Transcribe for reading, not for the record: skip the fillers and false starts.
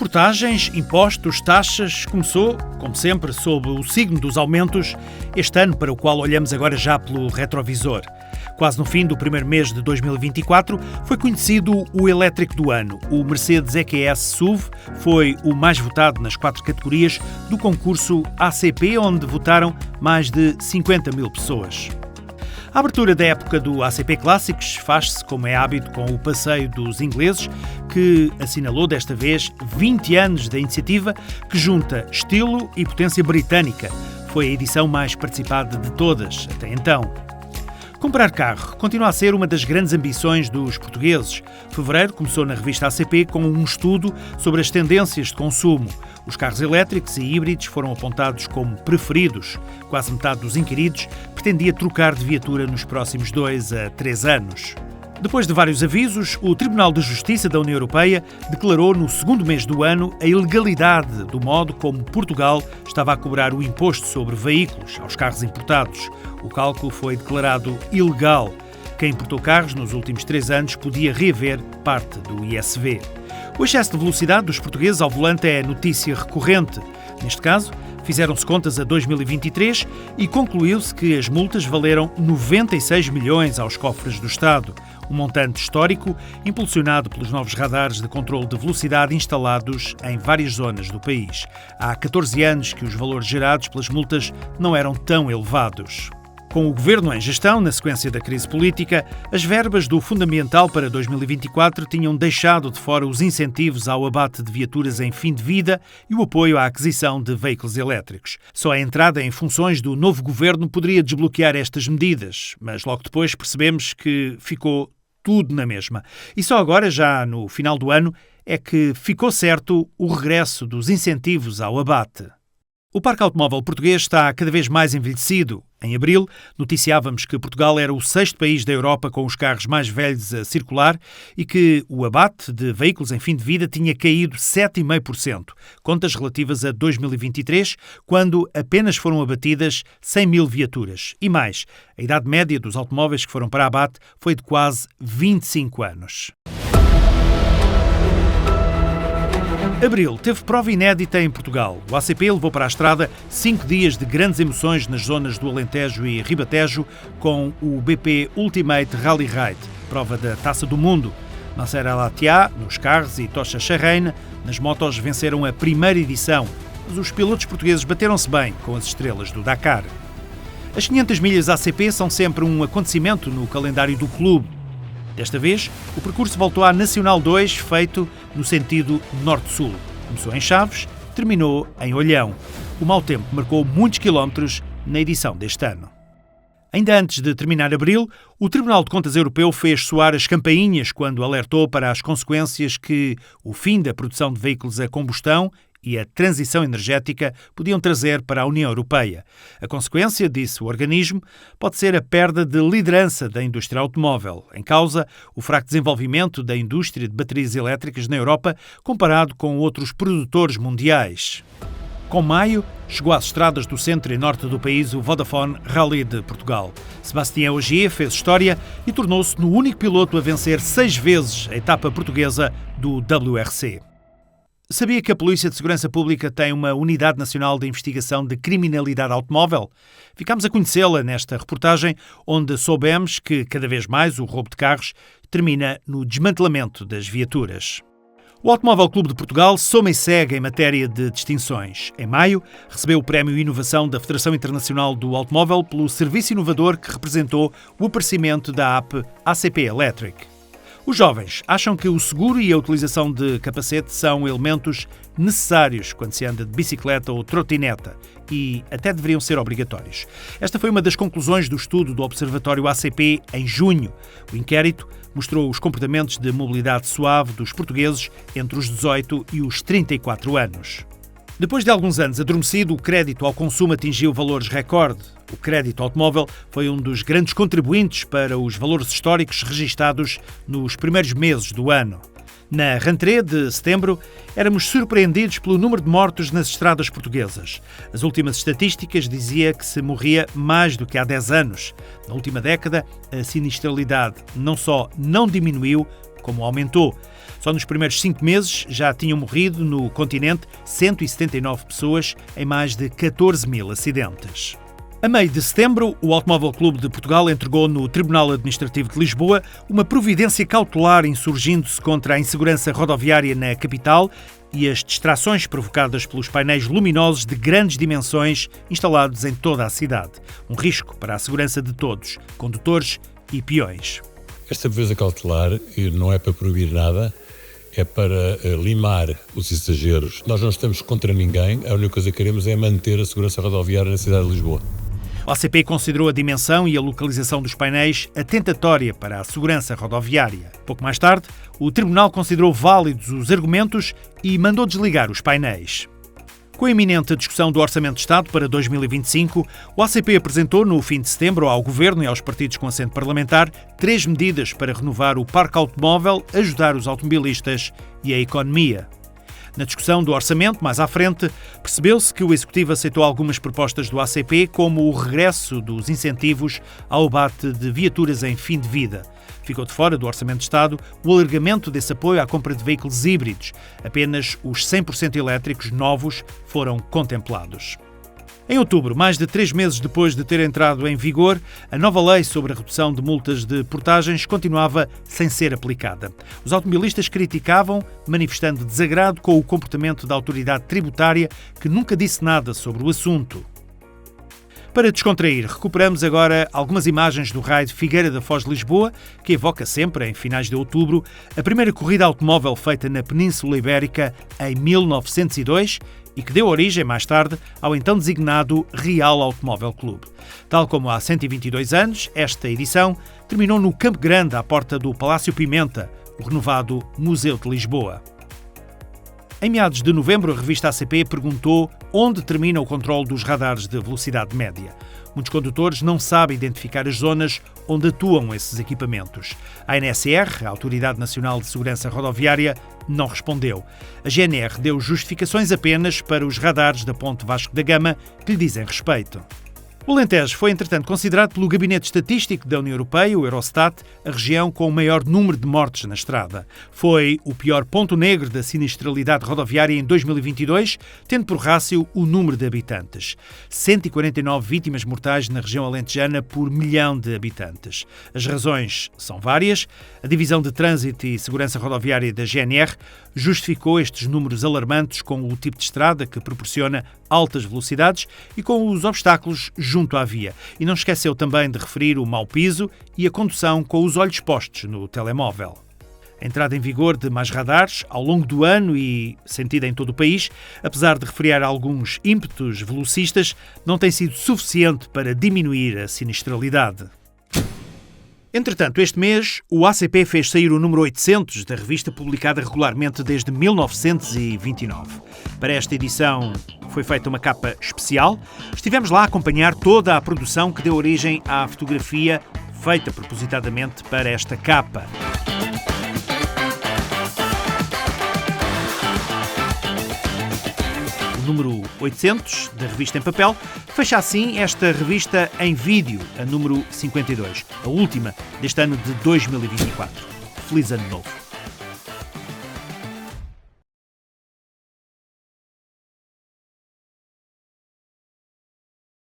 Portagens, impostos, taxas, começou, como sempre, sob o signo dos aumentos, este ano para o qual olhamos agora já pelo retrovisor. Quase no fim do primeiro mês de 2024, foi conhecido o elétrico do ano. O Mercedes EQS SUV foi o mais votado nas 4 categorias do concurso ACP, onde votaram mais de 50 mil pessoas. A abertura da época do ACP Clássicos faz-se, como é hábito, com o passeio dos ingleses, que assinalou desta vez 20 anos da iniciativa, que junta estilo e potência britânica. Foi a edição mais participada de todas, até então. Comprar carro continua a ser uma das grandes ambições dos portugueses. Fevereiro começou na revista ACP com um estudo sobre as tendências de consumo. Os carros elétricos e híbridos foram apontados como preferidos. Quase metade dos inquiridos pretendia trocar de viatura nos próximos 2 a 3 anos. Depois de vários avisos, o Tribunal de Justiça da União Europeia declarou no segundo mês do ano a ilegalidade do modo como Portugal estava a cobrar o imposto sobre veículos aos carros importados. O cálculo foi declarado ilegal. Quem importou carros nos últimos 3 anos podia reaver parte do ISV. O excesso de velocidade dos portugueses ao volante é notícia recorrente. Neste caso, fizeram-se contas a 2023 e concluiu-se que as multas valeram 96 milhões aos cofres do Estado. Um montante histórico impulsionado pelos novos radares de controle de velocidade instalados em várias zonas do país. Há 14 anos que os valores gerados pelas multas não eram tão elevados. Com o governo em gestão, na sequência da crise política, as verbas do Fundamental para 2024 tinham deixado de fora os incentivos ao abate de viaturas em fim de vida e o apoio à aquisição de veículos elétricos. Só a entrada em funções do novo governo poderia desbloquear estas medidas, mas logo depois percebemos que ficou tudo na mesma. E só agora, já no final do ano, é que ficou certo o regresso dos incentivos ao abate. O parque automóvel português está cada vez mais envelhecido. Em abril, noticiávamos que Portugal era o 6º país da Europa com os carros mais velhos a circular e que o abate de veículos em fim de vida tinha caído 7,5%. Contas relativas a 2023, quando apenas foram abatidas 100 mil viaturas. E mais, a idade média dos automóveis que foram para abate foi de quase 25 anos. Abril teve prova inédita em Portugal. O ACP levou para a estrada 5 dias de grandes emoções nas zonas do Alentejo e Ribatejo com o BP Ultimate Rally Ride, prova da Taça do Mundo. Mancera Latiá, nos carros, e Tocha Charrein, nas motos, venceram a primeira edição, mas os pilotos portugueses bateram-se bem com as estrelas do Dakar. As 500 milhas ACP são sempre um acontecimento no calendário do clube. Desta vez, o percurso voltou à Nacional 2, feito no sentido norte-sul. Começou em Chaves, terminou em Olhão. O mau tempo marcou muitos quilómetros na edição deste ano. Ainda antes de terminar abril, o Tribunal de Contas Europeu fez soar as campainhas quando alertou para as consequências que o fim da produção de veículos a combustão e a transição energética podiam trazer para a União Europeia. A consequência, disse o organismo, pode ser a perda de liderança da indústria automóvel. Em causa, o fraco desenvolvimento da indústria de baterias elétricas na Europa comparado com outros produtores mundiais. Com maio, chegou às estradas do centro e norte do país o Vodafone Rally de Portugal. Sébastien Ogier fez história e tornou-se no único piloto a vencer 6 vezes a etapa portuguesa do WRC. Sabia que a Polícia de Segurança Pública tem uma Unidade Nacional de Investigação de Criminalidade Automóvel? Ficámos a conhecê-la nesta reportagem, onde soubemos que, cada vez mais, o roubo de carros termina no desmantelamento das viaturas. O Automóvel Clube de Portugal soma e segue em matéria de distinções. Em maio, recebeu o Prémio Inovação da Federação Internacional do Automóvel pelo serviço inovador que representou o aparecimento da app ACP Electric. Os jovens acham que o seguro e a utilização de capacete são elementos necessários quando se anda de bicicleta ou trotineta e até deveriam ser obrigatórios. Esta foi uma das conclusões do estudo do Observatório ACP em junho. O inquérito mostrou os comportamentos de mobilidade suave dos portugueses entre os 18 e os 34 anos. Depois de alguns anos adormecido, o crédito ao consumo atingiu valores recorde. O crédito automóvel foi um dos grandes contribuintes para os valores históricos registados nos primeiros meses do ano. Na rentrée de setembro, éramos surpreendidos pelo número de mortos nas estradas portuguesas. As últimas estatísticas diziam que se morria mais do que há 10 anos. Na última década, a sinistralidade não só não diminuiu, como aumentou. Só nos primeiros 5 meses já tinham morrido no continente 179 pessoas em mais de 14 mil acidentes. A meio de setembro, o Automóvel Clube de Portugal entregou no Tribunal Administrativo de Lisboa uma providência cautelar insurgindo-se contra a insegurança rodoviária na capital e as distrações provocadas pelos painéis luminosos de grandes dimensões instalados em toda a cidade. Um risco para a segurança de todos, condutores e peões. Esta providência cautelar não é para proibir nada, é para limar os exageros. Nós não estamos contra ninguém, a única coisa que queremos é manter a segurança rodoviária na cidade de Lisboa. O ACP considerou a dimensão e a localização dos painéis atentatória para a segurança rodoviária. Pouco mais tarde, o Tribunal considerou válidos os argumentos e mandou desligar os painéis. Com a iminente discussão do Orçamento de Estado para 2025, o ACP apresentou no fim de setembro ao Governo e aos partidos com assento parlamentar 3 medidas para renovar o parque automóvel, ajudar os automobilistas e a economia. Na discussão do orçamento, mais à frente, percebeu-se que o Executivo aceitou algumas propostas do ACP, como o regresso dos incentivos ao abate de viaturas em fim de vida. Ficou de fora do Orçamento de Estado o alargamento desse apoio à compra de veículos híbridos. Apenas os 100% elétricos novos foram contemplados. Em outubro, mais de 3 meses depois de ter entrado em vigor, a nova lei sobre a redução de multas de portagens continuava sem ser aplicada. Os automobilistas criticavam, manifestando desagrado com o comportamento da autoridade tributária, que nunca disse nada sobre o assunto. Para descontrair, recuperamos agora algumas imagens do raio de Figueira da Foz de Lisboa, que evoca sempre, em finais de outubro, a primeira corrida automóvel feita na Península Ibérica em 1902 e que deu origem, mais tarde, ao então designado Real Automóvel Clube. Tal como há 122 anos, esta edição terminou no Campo Grande, à porta do Palácio Pimenta, o renovado Museu de Lisboa. Em meados de novembro, a revista ACP perguntou onde termina o controle dos radares de velocidade média. Muitos condutores não sabem identificar as zonas onde atuam esses equipamentos. A ANSR, a Autoridade Nacional de Segurança Rodoviária, não respondeu. A GNR deu justificações apenas para os radares da Ponte Vasco da Gama que lhe dizem respeito. O Alentejo foi, entretanto, considerado pelo Gabinete Estatístico da União Europeia, o Eurostat, a região com o maior número de mortes na estrada. Foi o pior ponto negro da sinistralidade rodoviária em 2022, tendo por rácio o número de habitantes. 149 vítimas mortais na região alentejana por milhão de habitantes. As razões são várias. A Divisão de Trânsito e Segurança Rodoviária da GNR justificou estes números alarmantes com o tipo de estrada que proporciona altas velocidades e com os obstáculos junto à via. E não esqueceu também de referir o mau piso e a condução com os olhos postos no telemóvel. A entrada em vigor de mais radares ao longo do ano e sentida em todo o país, apesar de refriar alguns ímpetos velocistas, não tem sido suficiente para diminuir a sinistralidade. Entretanto, este mês, o ACP fez sair o número 800 da revista, publicada regularmente desde 1929. Para esta edição foi feita uma capa especial. Estivemos lá a acompanhar toda a produção que deu origem à fotografia feita propositadamente para esta capa. O número 800 da revista em papel fecha assim esta revista em vídeo, a número 52, a última deste ano de 2024. Feliz Ano Novo!